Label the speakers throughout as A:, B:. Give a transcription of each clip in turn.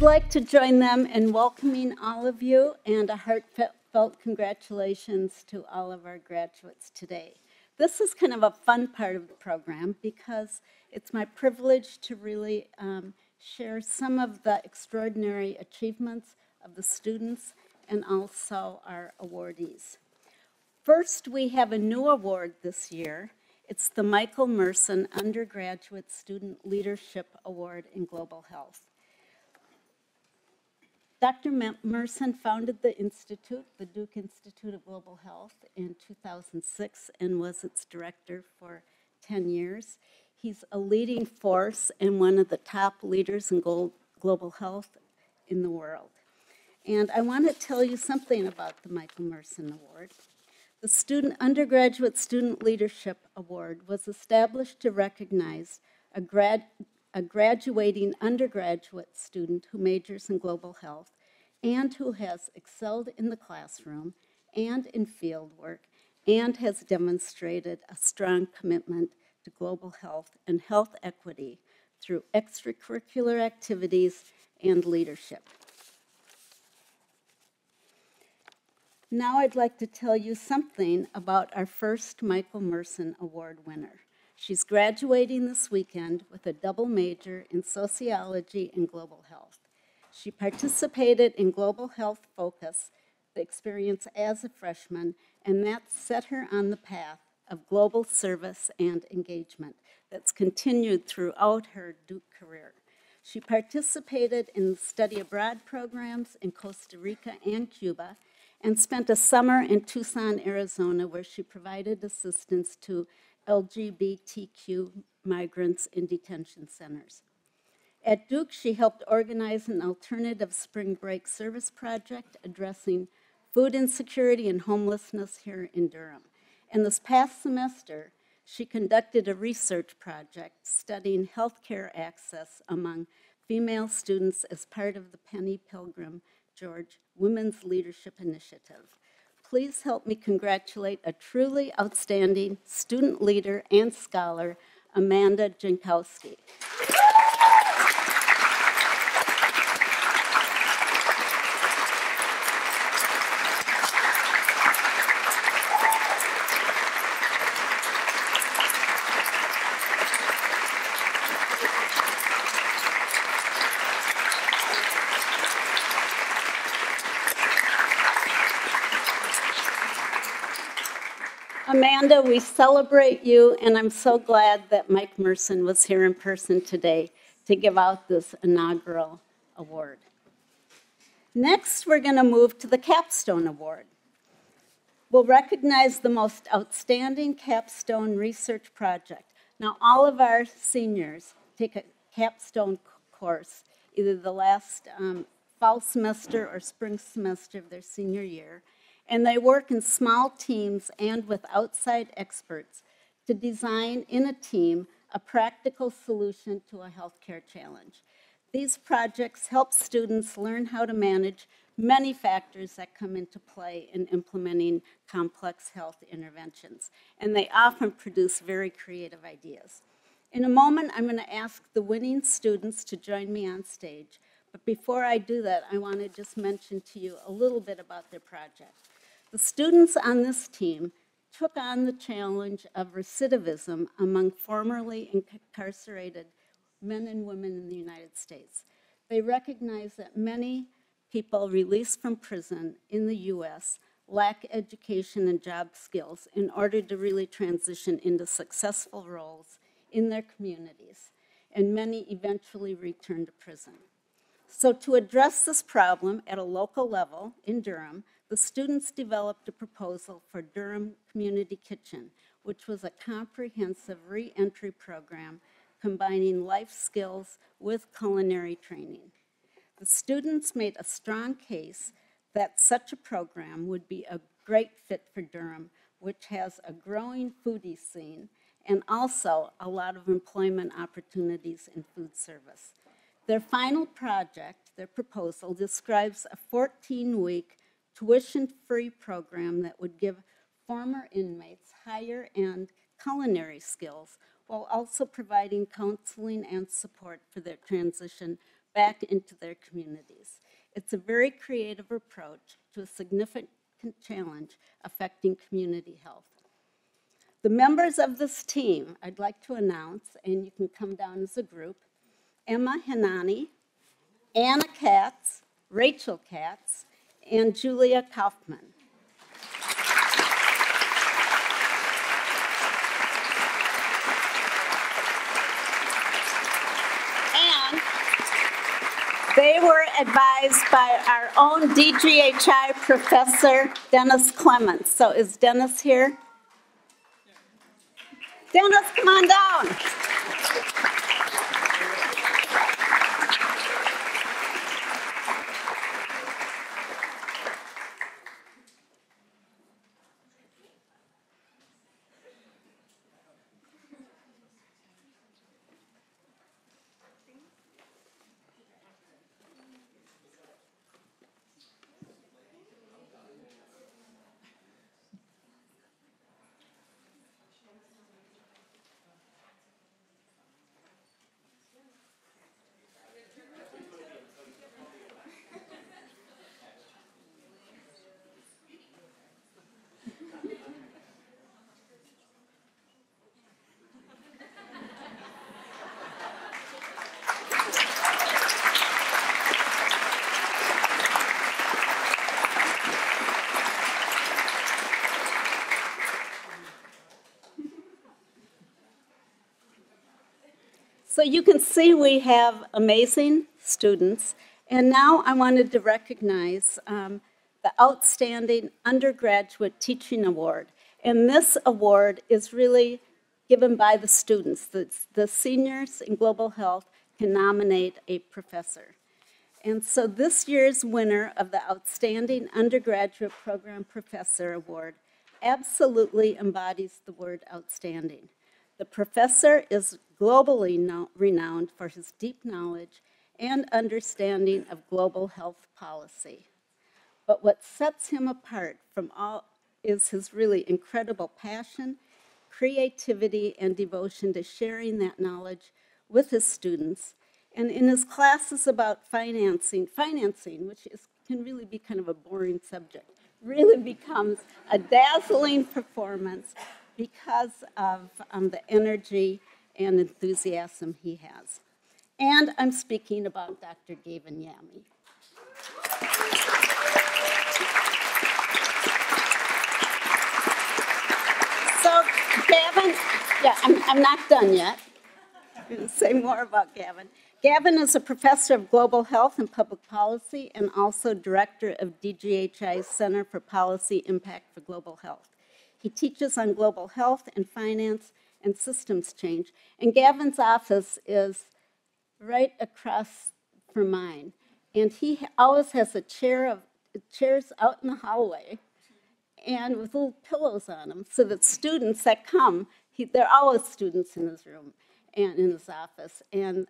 A: like to join them in welcoming all of you and a heartfelt congratulations to all of our graduates today. This is kind of a fun part of the program because it's my privilege to really share some of the extraordinary achievements of the students and also our awardees. First, we have a new award this year. It's the Michael Merson Undergraduate Student Leadership Award in Global Health. Dr. Merson founded the institute, the Duke Institute of Global Health, in 2006 and was its director for 10 years. He's a leading force and one of the top leaders in global health in the world. And I want to tell you something about the Michael Merson Award. The Undergraduate Student Leadership Award was established to recognize a graduating undergraduate student who majors in global health and who has excelled in the classroom and in field work and has demonstrated a strong commitment to global health and health equity through extracurricular activities and leadership. Now I'd like to tell you something about our first Michael Merson Award winner. She's graduating this weekend with a double major in sociology and global health. She participated in Global Health Focus, the experience as a freshman, and that set her on the path of global service and engagement that's continued throughout her Duke career. She participated in the study abroad programs in Costa Rica and Cuba and spent a summer in Tucson, Arizona, where she provided assistance to LGBTQ migrants in detention centers. At Duke, she helped organize an alternative spring break service project addressing food insecurity and homelessness here in Durham. And this past semester, she conducted a research project studying healthcare access among female students as part of the Penny Pilgrim George Women's Leadership Initiative. Please help me congratulate a truly outstanding student leader and scholar, Amanda Jankowski. Amanda, we celebrate you, and I'm so glad that Mike Merson was here in person today to give out this inaugural award. Next, we're going to move to the Capstone Award. We'll recognize the most outstanding capstone research project. Now, all of our seniors take a capstone course, either the last fall semester or spring semester of their senior year, and they work in small teams and with outside experts to design in a team a practical solution to a healthcare challenge. These projects help students learn how to manage many factors that come into play in implementing complex health interventions, and they often produce very creative ideas. In a moment, I'm going to ask the winning students to join me on stage, but before I do that, I want to just mention to you a little bit about their project. The students on this team took on the challenge of recidivism among formerly incarcerated men and women in the United States. They recognize that many people released from prison in the U.S. lack education and job skills in order to really transition into successful roles in their communities, and many eventually return to prison. So to address this problem at a local level in Durham, the students developed a proposal for Durham Community Kitchen, which was a comprehensive re-entry program combining life skills with culinary training. The students made a strong case that such a program would be a great fit for Durham, which has a growing foodie scene and also a lot of employment opportunities in food service. Their final project, their proposal, describes a 14-week tuition-free program that would give former inmates higher-end culinary skills while also providing counseling and support for their transition back into their communities. It's a very creative approach to a significant challenge affecting community health. The members of this team I'd like to announce, and you can come down as a group: Emme Heneine, Anna Katz, Rachel Katz, and Julia Kaufman. And they were advised by our own DGHI professor, Dennis Clements. So is Dennis here? Dennis, come on down. So you can see we have amazing students, and now I wanted to recognize the Outstanding Undergraduate Teaching Award. And this award is really given by the students. The seniors in global health can nominate a professor. And so this year's winner of the Outstanding Undergraduate Program Professor Award absolutely embodies the word outstanding. The professor is globally renowned for his deep knowledge and understanding of global health policy. But what sets him apart from all is his really incredible passion, creativity, and devotion to sharing that knowledge with his students. And in his classes about financing, which can really be kind of a boring subject, really becomes a dazzling performance because of the energy and enthusiasm he has. And I'm speaking about Dr. Gavin Yamey. So Gavin, yeah, I'm not done yet. I'm going to say more about Gavin. Gavin is a professor of global health and public policy and also director of DGHI's Center for Policy Impact for Global Health. He teaches on global health and finance and systems change. And Gavin's office is right across from mine. And he always has chairs out in the hallway and with little pillows on them so that students that come, there are always students in his room and in his office, and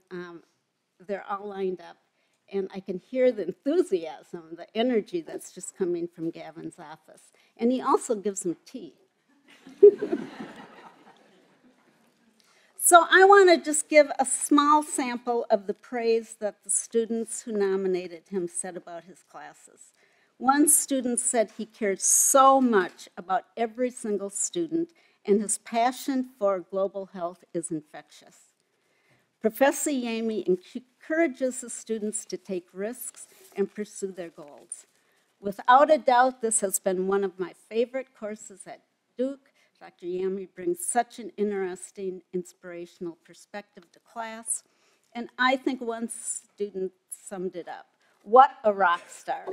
A: they're all lined up. And I can hear the enthusiasm, the energy that's just coming from Gavin's office. And he also gives them tea. So I want to just give a small sample of the praise that the students who nominated him said about his classes. One student said he cared so much about every single student, and his passion for global health is infectious. Professor Yamey encourages the students to take risks and pursue their goals. Without a doubt, this has been one of my favorite courses at Duke. Dr. Yamey brings such an interesting, inspirational perspective to class. And I think one student summed it up. What a rock star.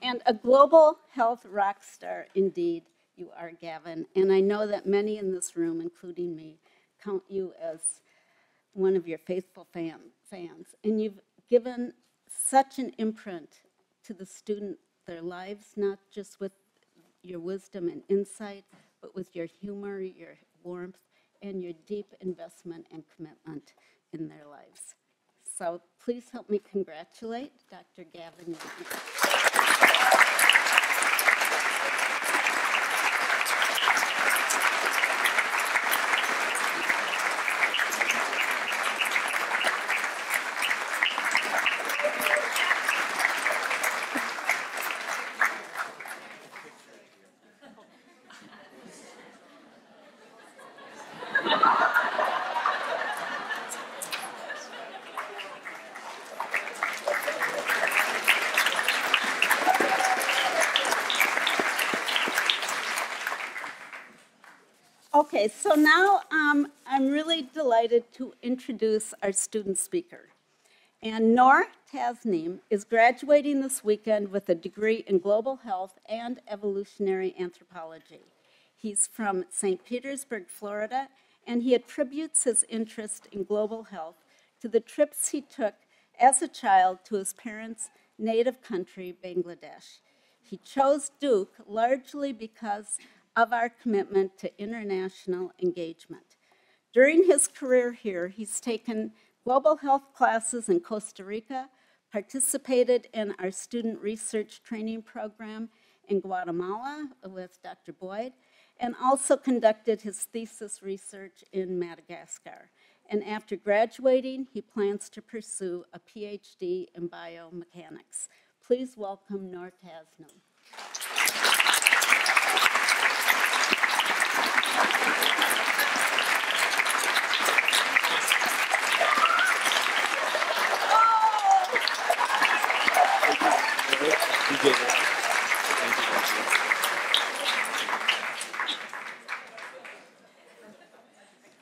A: And a global health rock star, indeed, you are, Gavin. And I know that many in this room, including me, count you as one of your faithful fans. And you've given such an imprint to the student, their lives, not just with your wisdom and insight, but with your humor, your warmth, and your deep investment and commitment in their lives. So please help me congratulate Dr. Gavin Yamey. Okay, so now I'm really delighted to introduce our student speaker. And Noor Tasnim is graduating this weekend with a degree in global health and evolutionary anthropology. He's from St. Petersburg, Florida, and he attributes his interest in global health to the trips he took as a child to his parents' native country, Bangladesh. He chose Duke largely because of our commitment to international engagement. During his career here, he's taken global health classes in Costa Rica, participated in our student research training program in Guatemala with Dr. Boyd, and also conducted his thesis research in Madagascar. And after graduating, he plans to pursue a PhD in biomechanics. Please welcome Noor Tasnim.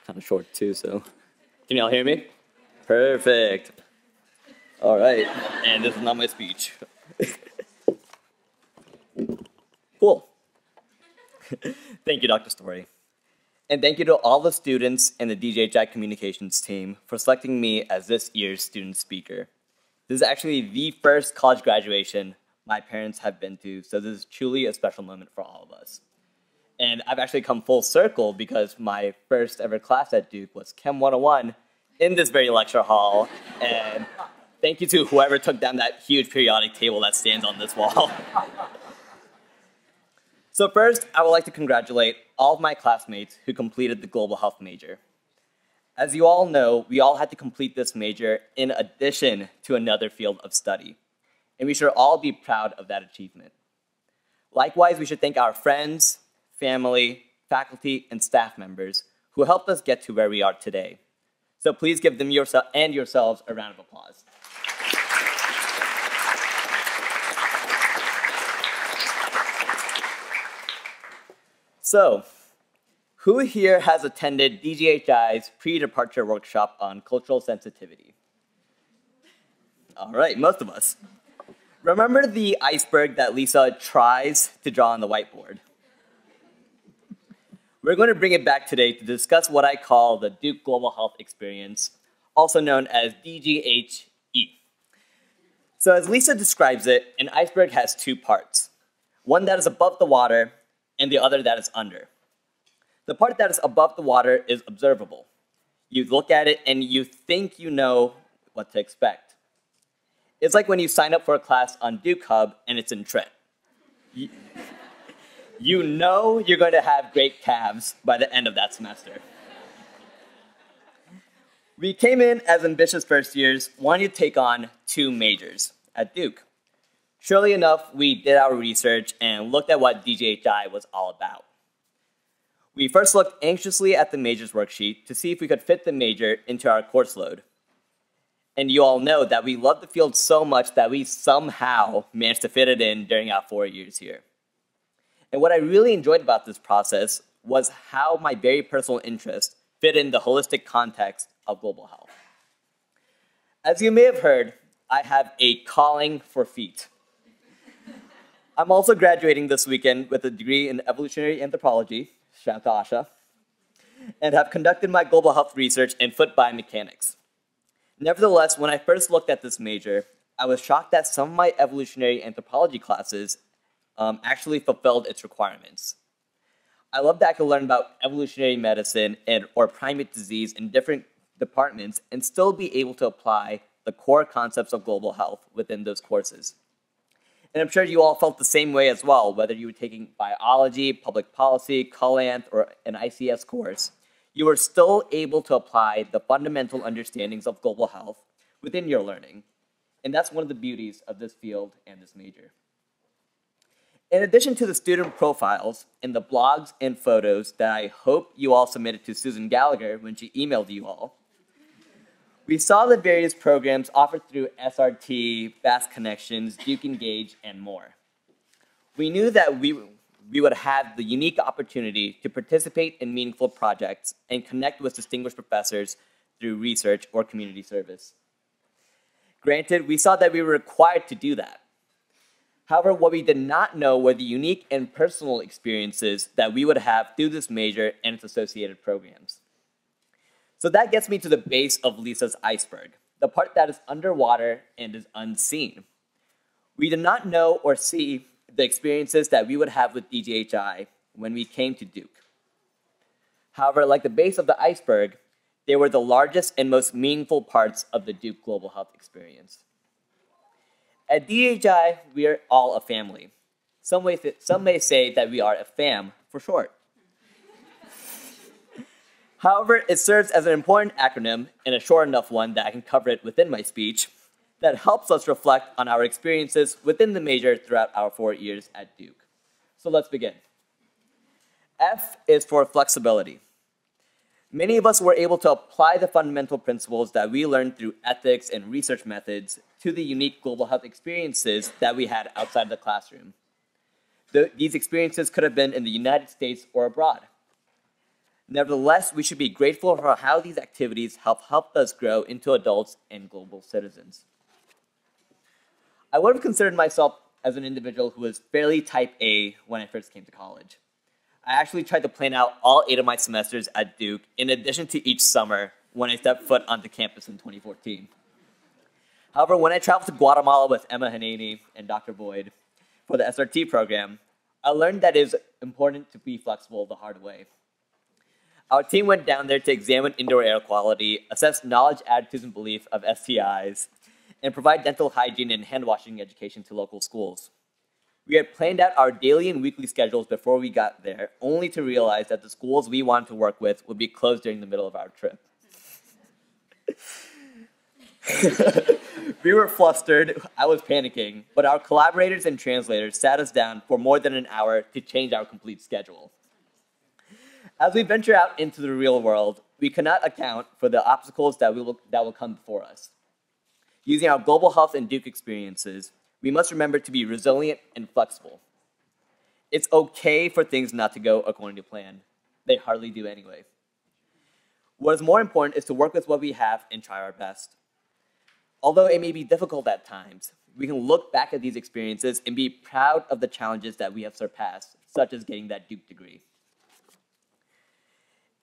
B: Kind of short too, so. Can y'all hear me? Perfect. All right, and this is not my speech. Cool. Thank you, Dr. Story. And thank you to all the students and the DGHI communications team for selecting me as this year's student speaker. This is actually the first college graduation my parents have been to, so this is truly a special moment for all of us. And I've actually come full circle because my first ever class at Duke was Chem 101 in this very lecture hall. And thank you to whoever took down that huge periodic table that stands on this wall. So first, I would like to congratulate all of my classmates who completed the global health major. As you all know, we all had to complete this major in addition to another field of study. And we should all be proud of that achievement. Likewise, we should thank our friends, family, faculty, and staff members who helped us get to where we are today. So please give them and yourselves a round of applause. So, who here has attended DGHI's pre-departure workshop on cultural sensitivity? All right, most of us. Remember the iceberg that Lisa tries to draw on the whiteboard? We're going to bring it back today to discuss what I call the Duke Global Health Experience, also known as DGHE. So as Lisa describes it, an iceberg has two parts, one that is above the water and the other that is under. The part that is above the water is observable. You look at it and you think you know what to expect. It's like when you sign up for a class on Duke Hub and it's in Trent. You know you're going to have great calves by the end of that semester. We came in as ambitious first years, wanting to take on 2 majors at Duke. Surely enough, we did our research and looked at what DGHI was all about. We first looked anxiously at the majors worksheet to see if we could fit the major into our course load. And you all know that we love the field so much that we somehow managed to fit it in during our 4 years here. And what I really enjoyed about this process was how my very personal interest fit in the holistic context of global health. As you may have heard, I have a calling for feet. I'm also graduating this weekend with a degree in evolutionary anthropology, shout out to Asha, and have conducted my global health research in foot biomechanics. Nevertheless, when I first looked at this major, I was shocked that some of my evolutionary anthropology classes actually fulfilled its requirements. I love that I could learn about evolutionary medicine or primate disease in different departments and still be able to apply the core concepts of global health within those courses. And I'm sure you all felt the same way as well, whether you were taking biology, public policy, culinary, or an ICS course. You were still able to apply the fundamental understandings of global health within your learning. And that's one of the beauties of this field and this major. In addition to the student profiles and the blogs and photos that I hope you all submitted to Susan Gallagher when she emailed you all, we saw the various programs offered through SRT, Fast Connections, Duke Engage, and more. We knew that we would have the unique opportunity to participate in meaningful projects and connect with distinguished professors through research or community service. Granted, we saw that we were required to do that. However, what we did not know were the unique and personal experiences that we would have through this major and its associated programs. So that gets me to the base of Lisa's iceberg, the part that is underwater and is unseen. We did not know or see the experiences that we would have with DGHI when we came to Duke. However, like the base of the iceberg, they were the largest and most meaningful parts of the Duke Global Health experience. At DGHI, we are all a family. Some may say that we are a FAM for short. However, it serves as an important acronym and a short enough one that I can cover it within my speech that helps us reflect on our experiences within the major throughout our 4 years at Duke. So let's begin. F is for flexibility. Many of us were able to apply the fundamental principles that we learned through ethics and research methods to the unique global health experiences that we had outside of the classroom. These experiences could have been in the United States or abroad. Nevertheless, we should be grateful for how these activities helped us grow into adults and global citizens. I would have considered myself as an individual who was fairly type A when I first came to college. I actually tried to plan out all 8 of my semesters at Duke in addition to each summer when I stepped foot onto campus in 2014. However, when I traveled to Guatemala with Emme Heneine and Dr. Boyd for the SRT program, I learned that it is important to be flexible the hard way. Our team went down there to examine indoor air quality, assess knowledge, attitudes, and belief of STIs, and provide dental hygiene and hand washing education to local schools. We had planned out our daily and weekly schedules before we got there, only to realize that the schools we wanted to work with would be closed during the middle of our trip. We were flustered, I was panicking, but our collaborators and translators sat us down for more than an hour to change our complete schedule. As we venture out into the real world, we cannot account for the obstacles that will come before us. Using our global health and Duke experiences, we must remember to be resilient and flexible. It's okay for things not to go according to plan. They hardly do anyway. What is more important is to work with what we have and try our best. Although it may be difficult at times, we can look back at these experiences and be proud of the challenges that we have surpassed, such as getting that Duke degree.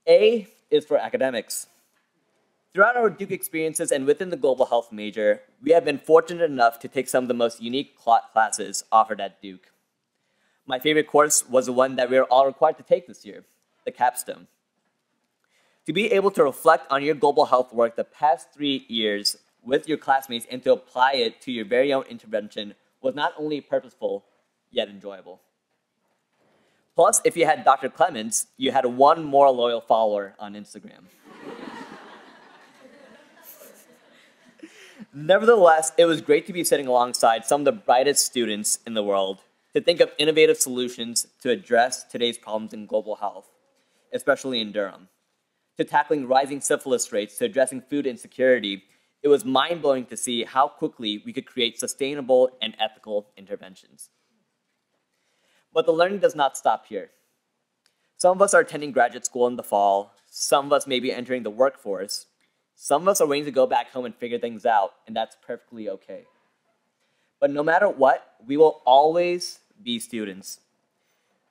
B: A is for academics. Throughout our Duke experiences and within the global health major, we have been fortunate enough to take some of the most unique classes offered at Duke. My favorite course was the one that we were all required to take this year, the Capstone. To be able to reflect on your global health work the past 3 years with your classmates and to apply it to your very own intervention was not only purposeful, yet enjoyable. Plus, if you had Dr. Clements, you had one more loyal follower on Instagram. Nevertheless, it was great to be sitting alongside some of the brightest students in the world to think of innovative solutions to address today's problems in global health, especially in Durham. To tackling rising syphilis rates, to addressing food insecurity, it was mind-blowing to see how quickly we could create sustainable and ethical interventions. But the learning does not stop here. Some of us are attending graduate school in the fall, some of us may be entering the workforce, some of us are waiting to go back home and figure things out, and that's perfectly okay. But no matter what, we will always be students.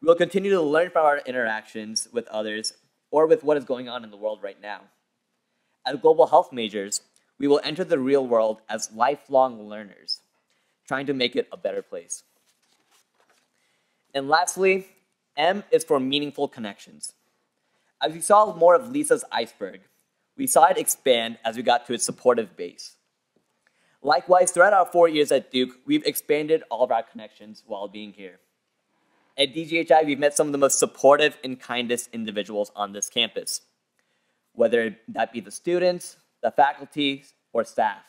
B: We will continue to learn from our interactions with others or with what is going on in the world right now. As global health majors, we will enter the real world as lifelong learners, trying to make it a better place. And lastly, M is for meaningful connections. As we saw more of Lisa's iceberg, we saw it expand as we got to its supportive base. Likewise, throughout our 4 years at Duke, we've expanded all of our connections while being here. At DGHI, we've met some of the most supportive and kindest individuals on this campus, whether that be the students, the faculty, or staff.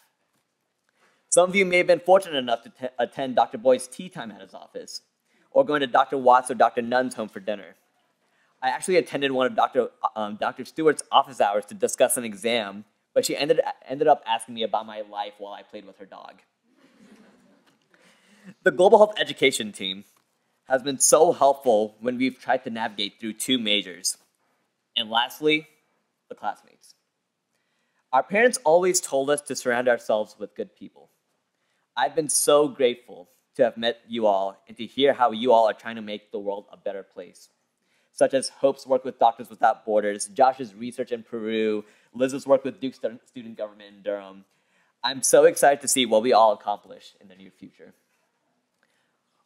B: Some of you may have been fortunate enough to attend Dr. Boyd's tea time at his office, or going to Dr. Watts or Dr. Nunn's home for dinner. I actually attended one of Dr. Stewart's office hours to discuss an exam, but she ended up asking me about my life while I played with her dog. The Global Health Education team. has been so helpful when we've tried to navigate through 2 majors. And lastly, the classmates. Our parents always told us to surround ourselves with good people. I've been so grateful to have met you all and to hear how you all are trying to make the world a better place, such as Hope's work with Doctors Without Borders, Josh's research in Peru, Liz's work with Duke Student Government in Durham. I'm so excited to see what we all accomplish in the near future.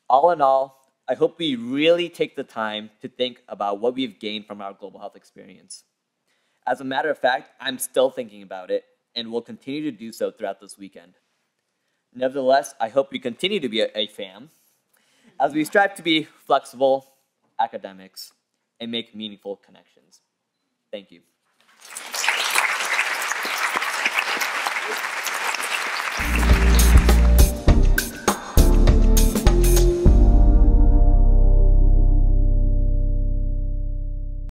B: All in all, I hope we really take the time to think about what we've gained from our global health experience. As a matter of fact, I'm still thinking about it and will continue to do so throughout this weekend. Nevertheless, I hope we continue to be a fam as we strive to be flexible academics and make meaningful connections. Thank you.